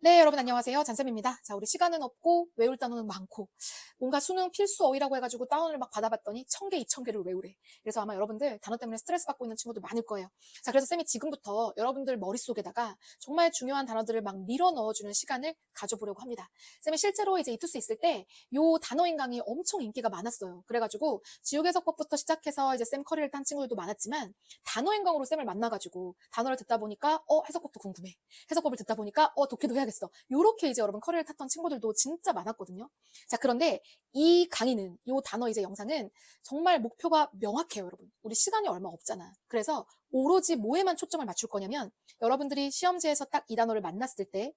네, 여러분 안녕하세요. 잔쌤입니다. 자, 우리 시간은 없고 외울 단어는 많고 뭔가 수능 필수 어휘라고 해가지고 다운을 막 받아봤더니 1000개, 2000개를 외우래. 그래서 아마 여러분들 단어 때문에 스트레스 받고 있는 친구들 많을 거예요. 자, 그래서 쌤이 지금부터 여러분들 머릿속에다가 정말 중요한 단어들을 막 밀어 넣어주는 시간을 가져보려고 합니다. 쌤이 실제로 이제 이투스 있을 때 요 단어인 강의 엄청 인기가 많았어요. 그래가지고 지우개석법부터 시작해서 이제 쌤 커리를 딴 친구들도 많았지만 단어인 강으로 쌤을 만나가지고 단어를 듣다 보니까 해석법도 궁금해. 해석법을 듣다 보니까 독해도 해야겠어. 요렇게 이제 여러분 커리를 탔던 친구들도 진짜 많았거든요. 자, 그런데 이 강의는, 요 단어 이제 영상은 정말 목표가 명확해요, 여러분. 우리 시간이 얼마 없잖아. 그래서 오로지 뭐에만 초점을 맞출 거냐면 여러분들이 시험지에서 딱 이 단어를 만났을 때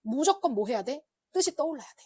무조건 뭐 해야 돼? 뜻이 떠올라야 돼.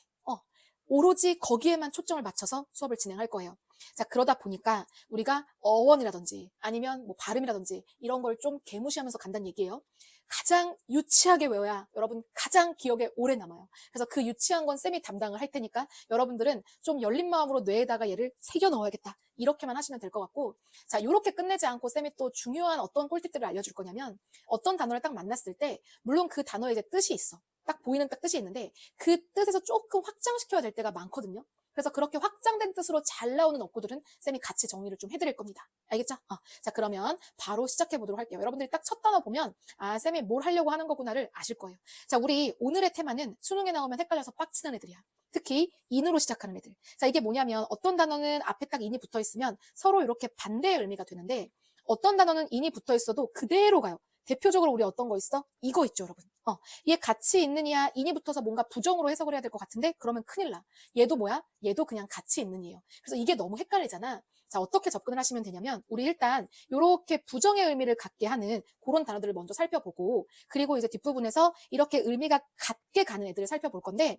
오로지 거기에만 초점을 맞춰서 수업을 진행할 거예요. 자, 그러다 보니까 우리가 어원이라든지 아니면 뭐 발음이라든지 이런 걸 좀 개무시하면서 간다는 얘기예요. 가장 유치하게 외워야 여러분 가장 기억에 오래 남아요. 그래서 그 유치한 건 쌤이 담당을 할 테니까 여러분들은 좀 열린 마음으로 뇌에다가 얘를 새겨 넣어야겠다. 이렇게만 하시면 될 것 같고, 자, 이렇게 끝내지 않고 쌤이 또 중요한 어떤 꿀팁들을 알려줄 거냐면 어떤 단어를 딱 만났을 때 물론 그 단어에 이제 뜻이 있어. 딱 보이는 딱 뜻이 있는데 그 뜻에서 조금 확장시켜야 될 때가 많거든요. 그래서 그렇게 확장된 뜻으로 잘 나오는 어구들은 쌤이 같이 정리를 좀 해드릴 겁니다. 알겠죠? 자, 그러면 바로 시작해 보도록 할게요. 여러분들이 딱 첫 단어 보면 쌤이 뭘 하려고 하는 거구나를 아실 거예요. 자, 우리 오늘의 테마는 수능에 나오면 헷갈려서 빡치는 애들이야. 특히 인으로 시작하는 애들. 자, 이게 뭐냐면 어떤 단어는 앞에 딱 인이 붙어 있으면 서로 이렇게 반대의 의미가 되는데 어떤 단어는 인이 붙어 있어도 그대로 가요. 대표적으로 우리 어떤 거 있어? 이거 있죠, 여러분. 얘 같이 있는 이야 인이 붙어서 뭔가 부정으로 해석을 해야 될 것 같은데 그러면 큰일 나. 얘도 뭐야? 얘도 그냥 같이 있는 이에요. 그래서 이게 너무 헷갈리잖아. 자, 어떻게 접근을 하시면 되냐면 우리 일단 이렇게 부정의 의미를 갖게 하는 그런 단어들을 먼저 살펴보고 그리고 이제 뒷부분에서 이렇게 의미가 같게 가는 애들을 살펴볼 건데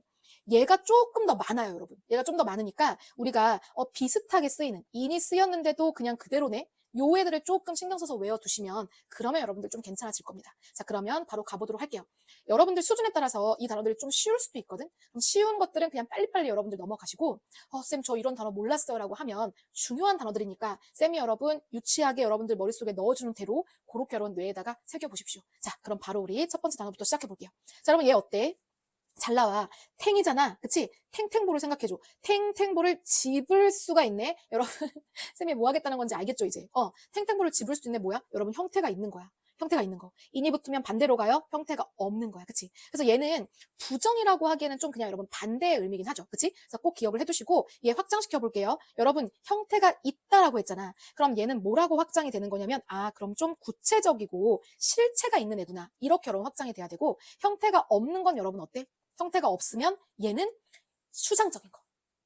얘가 조금 더 많아요, 여러분. 얘가 좀 더 많으니까 우리가 비슷하게 쓰이는 인이 쓰였는데도 그냥 그대로네. 요 애들을 조금 신경 써서 외워두시면 그러면 여러분들 좀 괜찮아질 겁니다. 자, 그러면 바로 가보도록 할게요. 여러분들 수준에 따라서 이 단어들이 좀 쉬울 수도 있거든. 그럼 쉬운 것들은 그냥 빨리빨리 여러분들 넘어가시고 쌤 저 이런 단어 몰랐어요 라고 하면 중요한 단어들이니까 쌤이 여러분 유치하게 여러분들 머릿속에 넣어주는 대로 그렇게 여러분 뇌에다가 새겨보십시오. 자, 그럼 바로 우리 첫 번째 단어부터 시작해 볼게요. 자, 여러분 얘 어때? 잘 나와. 탱이잖아. 그치? 탱탱볼을 생각해줘. 탱탱볼을 집을 수가 있네. 여러분, 쌤이 뭐 하겠다는 건지 알겠죠, 이제? 탱탱볼을 집을 수 있네. 뭐야? 여러분, 형태가 있는 거야. 형태가 있는 거. 인이 붙으면 반대로 가요? 형태가 없는 거야. 그치? 그래서 얘는 부정이라고 하기에는 좀 그냥 여러분 반대의 의미긴 하죠. 그치? 그래서 꼭 기억을 해두시고, 얘 확장시켜 볼게요. 여러분, 형태가 있다라고 했잖아. 그럼 얘는 뭐라고 확장이 되는 거냐면, 그럼 좀 구체적이고 실체가 있는 애구나. 이렇게 여러분 확장이 돼야 되고, 형태가 없는 건 여러분 어때? 형태가 없으면 얘는 추상적인 거.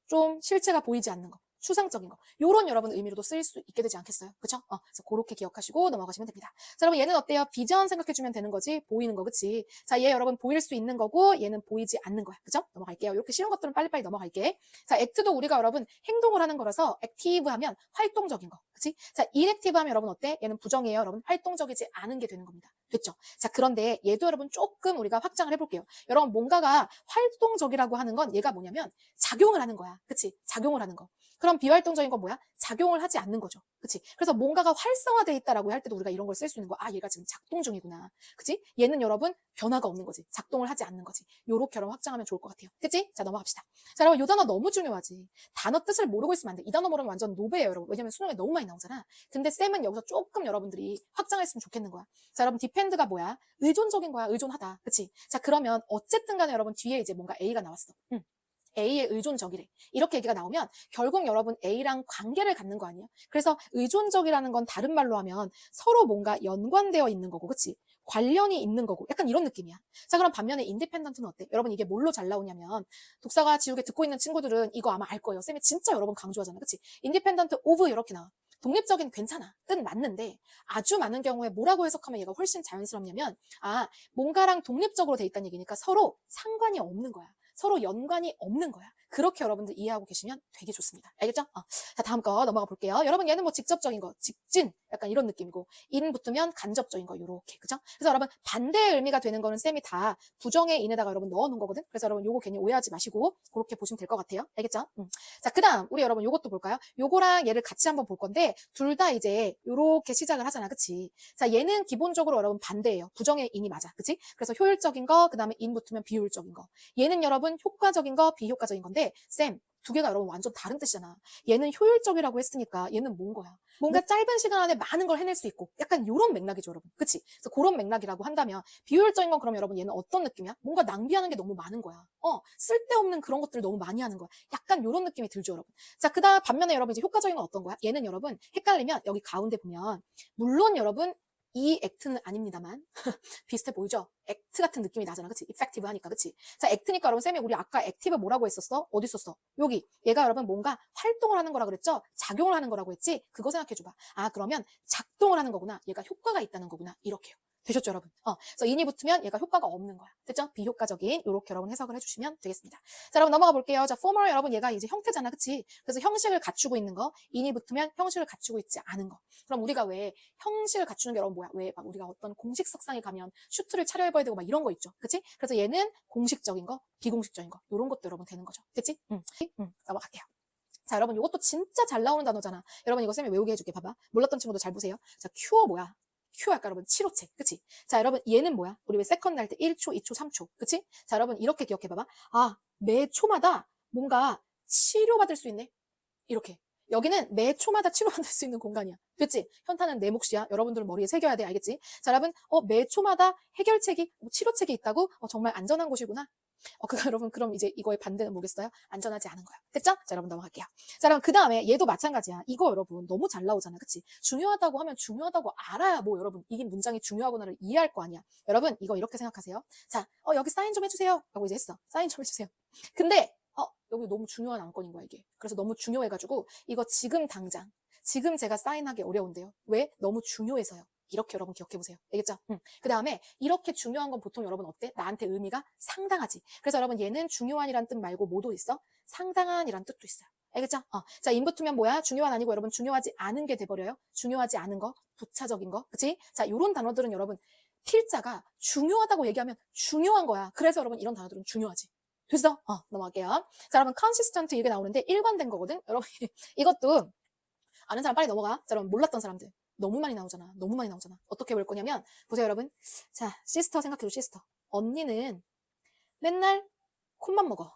좀 실체가 보이지 않는 거. 추상적인 거. 요런 여러분 의미로도 쓰일 수 있게 되지 않겠어요? 그쵸? 그래서 그렇게 기억하시고 넘어가시면 됩니다. 자, 여러분 얘는 어때요? 비전 생각해주면 되는 거지. 보이는 거, 그치? 자, 얘 여러분 보일 수 있는 거고 얘는 보이지 않는 거야. 그쵸? 넘어갈게요. 이렇게 쉬운 것들은 빨리빨리 넘어갈게. 자, 액트도 우리가 여러분 행동을 하는 거라서 액티브 하면 활동적인 거. 그치? 자, 인액티브 하면 여러분 어때? 얘는 부정이에요. 여러분 활동적이지 않은 게 되는 겁니다. 됐죠? 자, 그런데 얘도 여러분 조금 우리가 확장을 해볼게요. 여러분 뭔가가 활동적이라고 하는 건 얘가 뭐냐면 작용을 하는 거야. 그치? 작용을 하는 거. 그럼 비활동적인 건 뭐야? 작용을 하지 않는 거죠. 그치? 그래서 뭔가가 활성화되어 있다라고 할 때도 우리가 이런 걸 쓸 수 있는 거. 얘가 지금 작동 중이구나. 그치? 얘는 여러분 변화가 없는 거지. 작동을 하지 않는 거지. 요렇게 여러분 확장하면 좋을 것 같아요. 그치? 자, 넘어갑시다. 자, 여러분 요 단어 너무 중요하지. 단어 뜻을 모르고 있으면 안 돼. 이 단어 모르면 완전 노베예요, 여러분. 왜냐면 수능에 너무 많이 나오잖아. 근데 쌤은 여기서 조금 여러분들이 확장했으면 좋겠는 거야. 자, 여러분 디펜드가 뭐야? 의존적인 거야. 의존하다. 그치? 자, 그러면 어쨌든 간에 여러분 뒤에 이제 뭔가 A가 나왔어. A의 의존적이래. 이렇게 얘기가 나오면 결국 여러분 A랑 관계를 갖는 거 아니에요? 그래서 의존적이라는 건 다른 말로 하면 서로 뭔가 연관되어 있는 거고, 그치? 관련이 있는 거고, 약간 이런 느낌이야. 자, 그럼 반면에 인디펜던트는 어때? 여러분 이게 뭘로 잘 나오냐면 독사가 지우개 듣고 있는 친구들은 이거 아마 알 거예요. 쌤이 진짜 여러 번 강조하잖아. 그치? 인디펜던트 오브 이렇게 나와. 독립적인 괜찮아. 뜻 맞는데 아주 많은 경우에 뭐라고 해석하면 얘가 훨씬 자연스럽냐면 뭔가랑 독립적으로 돼 있다는 얘기니까 서로 상관이 없는 거야. 서로 연관이 없는 거야. 그렇게 여러분들 이해하고 계시면 되게 좋습니다. 알겠죠? 자, 다음 거 넘어가 볼게요. 여러분 얘는 뭐 직접적인 거, 직진 약간 이런 느낌이고 인 붙으면 간접적인 거 요렇게 그죠? 그래서 여러분 반대의 의미가 되는 거는 쌤이 다 부정의 인에다가 여러분 넣어놓은 거거든. 그래서 여러분 요거 괜히 오해하지 마시고 그렇게 보시면 될 것 같아요. 알겠죠? 자, 그다음 우리 여러분 요것도 볼까요? 요거랑 얘를 같이 한번 볼 건데 둘 다 이제 요렇게 시작을 하잖아, 그치? 자, 얘는 기본적으로 여러분 반대예요. 부정의 인이 맞아, 그치? 그래서 효율적인 거, 그 다음에 인 붙으면 비효율적인 거. 얘는 여러분 효과적인 거, 비효과적인 건데 쌤, 두 개가 여러분 완전 다른 뜻이잖아. 얘는 효율적이라고 했으니까 얘는 뭔 거야? 뭔가 짧은 시간 안에 많은 걸 해낼 수 있고 약간 요런 맥락이죠, 여러분. 그치? 그래서 그런 맥락이라고 한다면 비효율적인 건 그럼 여러분 얘는 어떤 느낌이야? 뭔가 낭비하는 게 너무 많은 거야. 쓸데없는 그런 것들을 너무 많이 하는 거야. 약간 요런 느낌이 들죠, 여러분. 자, 그다음 반면에 여러분 이제 효과적인 건 어떤 거야? 얘는 여러분 헷갈리면 여기 가운데 보면 물론 여러분 이 액트는 아닙니다만 비슷해 보이죠? 액트 같은 느낌이 나잖아, 그치? 이펙티브 하니까, 그치? 자, 액트니까 여러분 쌤이 우리 아까 액티브 뭐라고 했었어? 어디 있었어? 여기 얘가 여러분 뭔가 활동을 하는 거라 그랬죠? 작용을 하는 거라고 했지? 그거 생각해줘봐. 아, 그러면 작동을 하는 거구나. 얘가 효과가 있다는 거구나. 이렇게요. 되셨죠, 여러분? 그래서 인이 붙으면 얘가 효과가 없는 거야. 됐죠? 비효과적인 이렇게 여러분 해석을 해주시면 되겠습니다. 자, 여러분 넘어가 볼게요. 자, formal 여러분 얘가 이제 형태잖아, 그치? 그래서 형식을 갖추고 있는 거, 인이 붙으면 형식을 갖추고 있지 않은 거. 그럼 우리가 왜 형식을 갖추는 게 여러분 뭐야? 왜 막 우리가 어떤 공식 석상에 가면 슈트를 차려입어야 되고 막 이런 거 있죠, 그치? 그래서 얘는 공식적인 거, 비공식적인 거 이런 것도 여러분 되는 거죠, 그치? 넘어갈게요. 자, 여러분 이것도 진짜 잘 나오는 단어잖아. 여러분 이거 쌤이 외우게 해줄게. 봐봐. 몰랐던 친구도 잘 보세요. 자, 큐어 뭐야? 큐어 아까 여러분 7호체, 그치? 자, 여러분 얘는 뭐야? 우리 왜 세컨드 할 때 1초, 2초, 3초, 그치? 자, 여러분 이렇게 기억해 봐봐. 아, 매 초마다 뭔가 치료받을 수 있네. 이렇게. 여기는 매 초마다 치료받을 수 있는 공간이야. 그치? 현타는 내 몫이야. 여러분들 머리에 새겨야 돼. 알겠지? 자, 여러분, 매 초마다 해결책이, 치료책이 있다고? 정말 안전한 곳이구나. 여러분, 그럼 이제 이거의 반대는 뭐겠어요? 안전하지 않은 거야. 됐죠? 자, 여러분 넘어갈게요. 자, 그럼 그 다음에 얘도 마찬가지야. 이거 여러분 너무 잘 나오잖아. 그치? 중요하다고 하면 중요하다고 알아야 뭐 여러분, 이게 문장이 중요하구나를 이해할 거 아니야. 여러분, 이거 이렇게 생각하세요. 자, 여기 사인 좀 해주세요. 라고 이제 했어. 사인 좀 해주세요. 근데, 여기 너무 중요한 안건인 거야, 이게. 그래서 너무 중요해가지고, 이거 지금 당장, 지금 제가 사인하기 어려운데요. 왜? 너무 중요해서요. 이렇게 여러분 기억해보세요. 알겠죠? 그 다음에 이렇게 중요한 건 보통 여러분 어때? 나한테 의미가 상당하지. 그래서 여러분 얘는 중요한이란 뜻 말고 뭐도 있어? 상당한이란 뜻도 있어요. 알겠죠? 자, 인붙으면 뭐야? 중요한 아니고 여러분 중요하지 않은 게 돼버려요. 중요하지 않은 거, 부차적인 거, 그치? 자, 요런 단어들은 여러분 필자가 중요하다고 얘기하면 중요한 거야. 그래서 여러분 이런 단어들은 중요하지. 됐어? 넘어갈게요. 자, 여러분 consistent 이게 나오는데 일관된 거거든. 여러분 이것도 아는 사람 빨리 넘어가. 자, 여러분 몰랐던 사람들 너무 많이 나오잖아. 너무 많이 나오잖아. 어떻게 볼 거냐면 보세요, 여러분. 자, 시스터 생각해줘. 시스터. 언니는 맨날 콘만 먹어.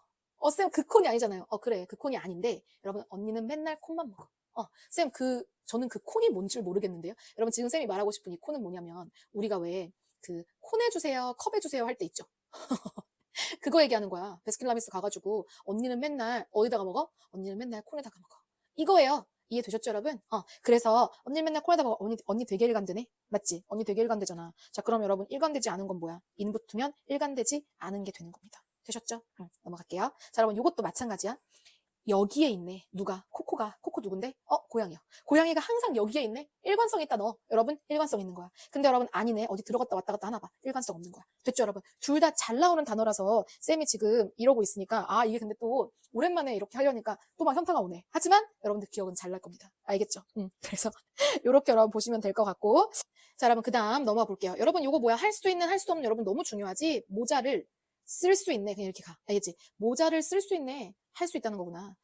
쌤, 그 콘이 아니잖아요. 그래. 그 콘이 아닌데, 여러분, 언니는 맨날 콘만 먹어. 쌤, 저는 그 콘이 뭔지 모르겠는데요. 여러분, 지금 쌤이 말하고 싶은 이 콘은 뭐냐면, 우리가 왜, 콘 해주세요, 컵 해주세요 할 때 있죠. 그거 얘기하는 거야. 베스킨라빈스 가가지고, 언니는 맨날, 어디다가 먹어? 언니는 맨날 콘에다가 먹어. 이거예요. 이해되셨죠, 여러분? 그래서, 언니 맨날 콘에다가 먹어. 언니 되게 일관되네? 맞지? 언니 되게 일관되잖아. 자, 그럼 여러분, 일관되지 않은 건 뭐야? 인 붙으면 일관되지 않은 게 되는 겁니다. 되셨죠? 넘어갈게요. 자, 여러분, 이것도 마찬가지야. 여기에 있네. 누가? 코코 누군데? 고양이요. 고양이가 항상 여기에 있네? 일관성 있다, 너. 여러분, 일관성 있는 거야. 근데 여러분, 아니네. 어디 들어갔다 왔다 갔다 하나 봐. 일관성 없는 거야. 됐죠, 여러분? 둘 다 잘 나오는 단어라서 쌤이 지금 이러고 있으니까, 이게 근데 또 오랜만에 이렇게 하려니까 또 막 현타가 오네. 하지만 여러분들 기억은 잘 날 겁니다. 알겠죠? 그래서 이렇게 여러분 보시면 될 것 같고. 자, 여러분, 그 다음 넘어가 볼게요. 여러분, 요거 뭐야? 할 수 있는, 할 수 없는 여러분 너무 중요하지? 모자를 쓸 수 있네. 그냥 이렇게 가. 알겠지? 모자를 쓸 수 있네. 할 수 있다는 거구나.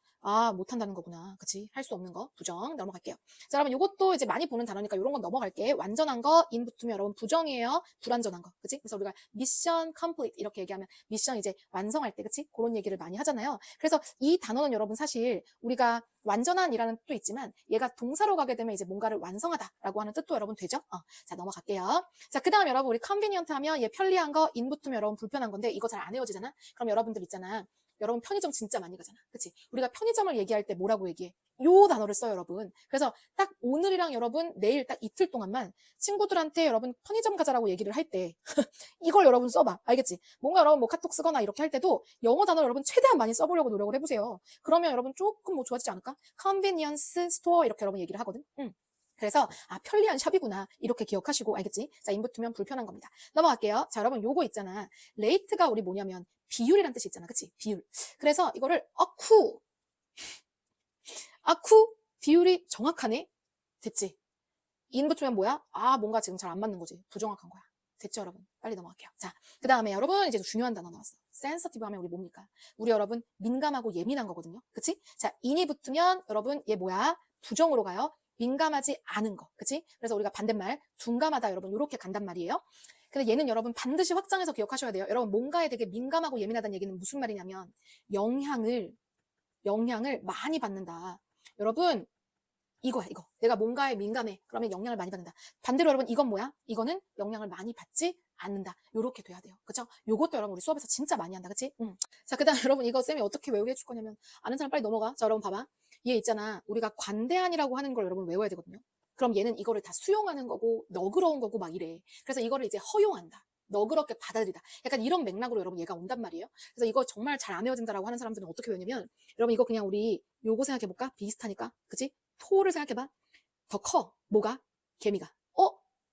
못한다는 거구나. 그치? 할 수 없는 거. 부정. 넘어갈게요. 자, 여러분, 요것도 이제 많이 보는 단어니까 요런 건 넘어갈게. 완전한 거, 인 붙으면 여러분 부정이에요. 불완전한 거. 그치? 그래서 우리가 미션 컴플리트 이렇게 얘기하면 미션 이제 완성할 때, 그치? 그런 얘기를 많이 하잖아요. 그래서 이 단어는 여러분 사실 우리가 완전한이라는 뜻도 있지만 얘가 동사로 가게 되면 이제 뭔가를 완성하다라고 하는 뜻도 여러분 되죠? 자, 넘어갈게요. 자, 그 다음 여러분 우리 convenient 하면 얘 편리한 거, 인 붙으면 여러분 불편한 건데 이거 잘 안 외워지잖아? 그럼 여러분들 있잖아. 여러분 편의점 진짜 많이 가잖아. 그치? 우리가 편의점을 얘기할 때 뭐라고 얘기해? 요 단어를 써요, 여러분. 그래서 딱 오늘이랑 여러분 내일 딱 이틀 동안만 친구들한테 여러분 편의점 가자라고 얘기를 할 때 이걸 여러분 써봐. 알겠지? 뭔가 여러분 뭐 카톡 쓰거나 이렇게 할 때도 영어 단어 여러분 최대한 많이 써보려고 노력을 해보세요. 그러면 여러분 조금 뭐 좋아지지 않을까? convenience store 이렇게 여러분 얘기를 하거든. 그래서 편리한 샵이구나 이렇게 기억하시고 알겠지? 자, 인 붙으면 불편한 겁니다. 넘어갈게요. 자, 여러분 요거 있잖아. 레이트가 우리 뭐냐면 비율이란 뜻이 있잖아. 그치? 비율. 그래서 이거를 아쿠 비율이 정확하네? 됐지? 인 붙으면 뭐야? 뭔가 지금 잘 안 맞는 거지. 부정확한 거야. 됐죠, 여러분? 빨리 넘어갈게요. 자, 그 다음에 여러분 이제 중요한 단어 나왔어. 센서티브 하면 우리 뭡니까? 우리 여러분 민감하고 예민한 거거든요. 그치? 자, 인이 붙으면 여러분 얘 뭐야? 부정으로 가요. 민감하지 않은 거. 그치? 그래서 우리가 반대말 둔감하다 여러분 이렇게 간단 말이에요. 근데 얘는 여러분 반드시 확장해서 기억하셔야 돼요. 여러분 뭔가에 되게 민감하고 예민하다는 얘기는 무슨 말이냐면 영향을 많이 받는다. 여러분 이거야, 이거. 내가 뭔가에 민감해. 그러면 영향을 많이 받는다. 반대로 여러분, 이건 뭐야? 이거는 영향을 많이 받지 않는다. 요렇게 돼야 돼요. 그쵸? 요것도 여러분, 우리 수업에서 진짜 많이 한다. 그치? 자, 그 다음 여러분, 이거 쌤이 어떻게 외우게 해줄 거냐면, 아는 사람 빨리 넘어가. 자, 여러분 봐봐. 얘 있잖아. 우리가 관대한이라고 하는 걸 여러분 외워야 되거든요. 그럼 얘는 이거를 다 수용하는 거고, 너그러운 거고 막 이래. 그래서 이거를 이제 허용한다. 너그럽게 받아들이다. 약간 이런 맥락으로 여러분 얘가 온단 말이에요. 그래서 이거 정말 잘 안 외워진다라고 하는 사람들은 어떻게 외우냐면, 여러분 이거 그냥 우리 요거 생각해볼까? 비슷하니까. 그치? 토를 생각해봐. 더 커. 뭐가? 개미가.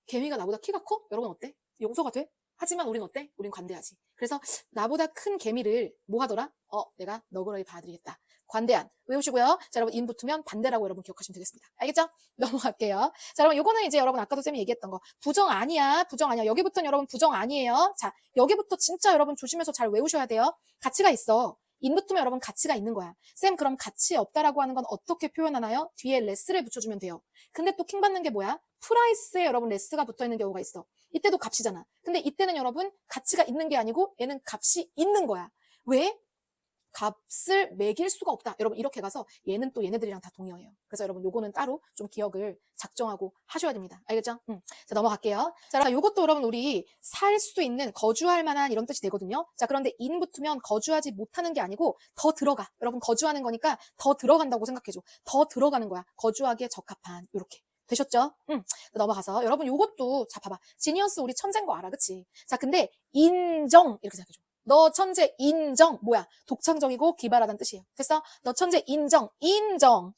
개미가 나보다 키가 커? 여러분 어때? 용서가 돼? 하지만 우린 어때? 우린 관대하지. 그래서 나보다 큰 개미를 뭐 하더라? 내가 너그러이 봐드리겠다. 관대한. 외우시고요. 자, 여러분 인 붙으면 반대라고 여러분 기억하시면 되겠습니다. 알겠죠? 넘어갈게요. 자, 여러분 요거는 이제 여러분 아까도 쌤이 얘기했던 거. 부정 아니야. 부정 아니야. 여기부터는 여러분 부정 아니에요. 자, 여기부터 진짜 여러분 조심해서 잘 외우셔야 돼요. 가치가 있어. 인 붙으면 여러분 가치가 있는 거야. 쌤 그럼 가치 없다라고 하는 건 어떻게 표현하나요? 뒤에 레스를 붙여주면 돼요. 근데 또 킹 받는 게 뭐야? 프라이스에 여러분 레스가 붙어있는 경우가 있어. 이때도 값이잖아. 근데 이때는 여러분 가치가 있는 게 아니고 얘는 값이 있는 거야. 왜? 값을 매길 수가 없다. 여러분 이렇게 가서 얘는 또 얘네들이랑 다 동의어예요. 그래서 여러분 요거는 따로 좀 기억을 작정하고 하셔야 됩니다. 알겠죠? 자, 넘어갈게요. 자, 요것도 여러분 우리 살 수 있는 거주할 만한 이런 뜻이 되거든요. 자, 그런데 인 붙으면 거주하지 못하는 게 아니고 더 들어가. 여러분 거주하는 거니까 더 들어간다고 생각해줘. 더 들어가는 거야. 거주하기에 적합한 이렇게. 되셨죠? 넘어가서 여러분 요것도 자 봐봐. 지니어스 우리 천재인 거 알아. 그치? 자, 근데 인정 이렇게 생각해줘. 너 천재 인정. 뭐야? 독창적이고 기발하다는 뜻이에요. 됐어? 너 천재 인정.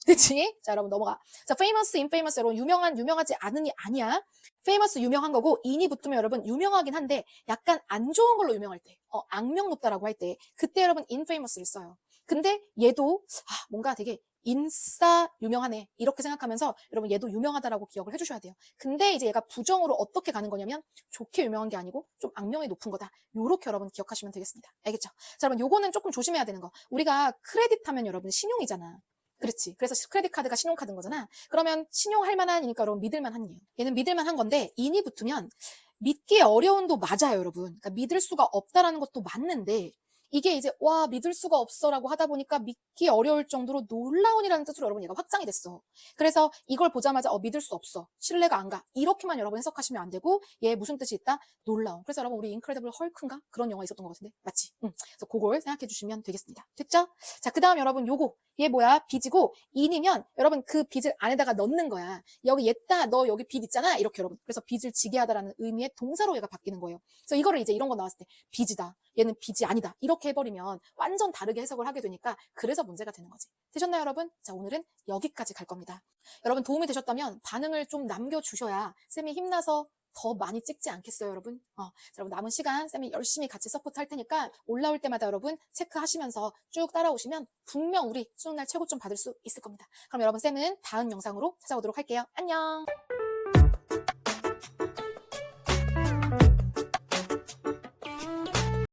그치? 자, 여러분 넘어가. 자, famous, infamous 여러분 유명하지 않은이 아니야. famous 유명한 거고 인이 붙으면 여러분 유명하긴 한데 약간 안 좋은 걸로 유명할 때 악명 높다라고 할 때 그때 여러분 infamous를 써요. 근데 얘도 뭔가 되게 인싸 유명하네 이렇게 생각하면서 여러분 얘도 유명하다라고 기억을 해주셔야 돼요. 근데 이제 얘가 부정으로 어떻게 가는 거냐면 좋게 유명한 게 아니고 좀 악명이 높은 거다. 요렇게 여러분 기억하시면 되겠습니다. 알겠죠? 자, 여러분 요거는 조금 조심해야 되는 거. 우리가 크레딧 하면 여러분 신용이잖아. 그렇지. 그래서 크레딧 카드가 신용카드인 거잖아. 그러면 신용할 만한이니까 여러분 믿을만한이에요. 얘는 믿을만한 건데 인이 붙으면 믿기 어려운도 맞아요, 여러분. 그러니까 믿을 수가 없다라는 것도 맞는데 이게 이제 와 믿을 수가 없어라고 하다 보니까 믿기 어려울 정도로 놀라운이라는 뜻으로 여러분 얘가 확장이 됐어. 그래서 이걸 보자마자 믿을 수 없어. 신뢰가 안 가. 이렇게만 여러분 해석하시면 안 되고 얘 무슨 뜻이 있다? 놀라운. 그래서 여러분 우리 인크레디블 헐크인가? 그런 영화 있었던 것 같은데 맞지? 그래서 그걸 생각해 주시면 되겠습니다. 됐죠? 자, 그 다음 여러분 요거 얘 뭐야? 빚이고 인이면 여러분 그 빚을 안에다가 넣는 거야. 여기 얘다 너 여기 빚 있잖아. 이렇게 여러분. 그래서 빚을 지게 하다라는 의미의 동사로 얘가 바뀌는 거예요. 그래서 이거를 이제 이런 거 나왔을 때 빚이다. 얘는 빚이 아니다. 이렇게 해버리면 완전 다르게 해석을 하게 되니까 그래서 문제가 되는 거지. 되셨나요, 여러분? 자, 오늘은 여기까지 갈 겁니다. 여러분 도움이 되셨다면 반응을 좀 남겨주셔야 쌤이 힘나서 더 많이 찍지 않겠어요, 여러분? 자, 여러분 남은 시간 쌤이 열심히 같이 서포트 할 테니까 올라올 때마다 여러분 체크하시면서 쭉 따라오시면 분명 우리 수능날 최고점 받을 수 있을 겁니다. 그럼 여러분 쌤은 다음 영상으로 찾아오도록 할게요. 안녕!